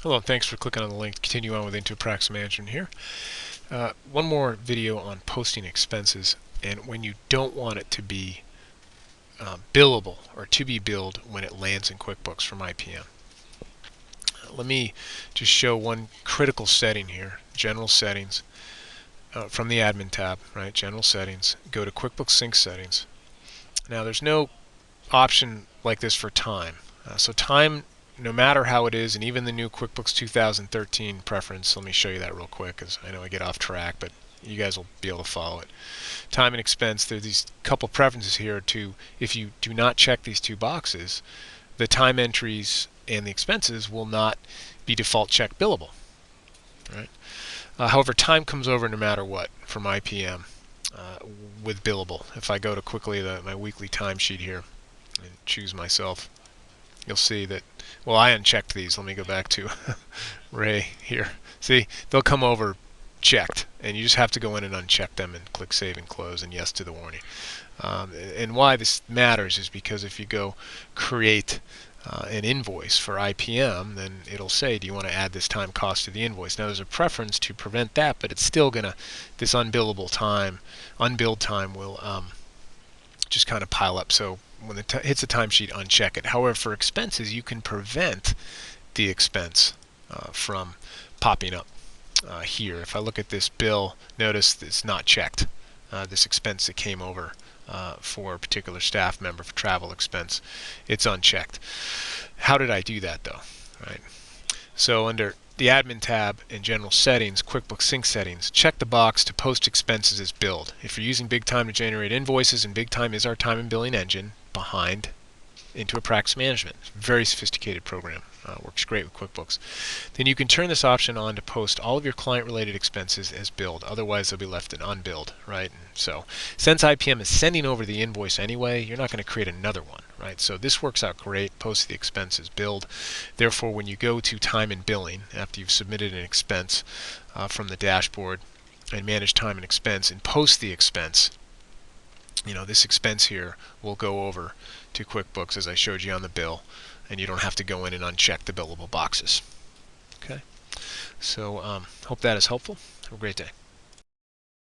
Hello, and thanks for clicking on the link to continue on with Into Practice Management here. One more video on posting expenses and when you don't want it to be billable or to be billed when it lands in QuickBooks from IPM. Let me just show one critical setting here, General Settings, from the Admin tab, right? General Settings, go to QuickBooks Sync Settings. Now there's no option like this for time. So time, no matter how it is, and even the new QuickBooks 2013 preference, let me show you that real quick because I know I get off track, but you guys will be able to follow it. Time and expense, there are these couple preferences here to, if you do not check these two boxes, the time entries and the expenses will not be default check billable. Right? However, time comes over no matter what from IPM with billable. If I go to quickly my weekly timesheet here and choose myself, you'll see that, well, I unchecked these. Let me go back to Ray here. See, they'll come over checked, and you just have to go in and uncheck them and click Save and Close and Yes to the warning. And why this matters is because if you go create an invoice for IPM, then it'll say, do you want to add this time cost to the invoice? Now there's a preference to prevent that, but it's still gonna, this unbillable time, unbilled time will just kind of pile up. So when it hits a timesheet, uncheck it. However, for expenses, you can prevent the expense from popping up here. If I look at this bill, notice it's not checked. This expense that came over for a particular staff member for travel expense, it's unchecked. How did I do that though? Right. So under the Admin tab in General Settings, QuickBooks Sync Settings, check the box to post expenses as billed. If you're using BigTime to generate invoices, and BigTime is our time and billing engine behind Into Practice Management. It's a very sophisticated program. Works great with QuickBooks. Then you can turn this option on to post all of your client-related expenses as billed. Otherwise, they'll be left in unbilled, right? And so, since IPM is sending over the invoice anyway, you're not going to create another one, right? So this works out great. Post the expenses billed. Therefore, when you go to time and billing after you've submitted an expense from the dashboard and manage time and expense and post the expense, you know, this expense here will go over to QuickBooks as I showed you on the bill, and you don't have to go in and uncheck the billable boxes. Okay, so hope that is helpful. Have a great day.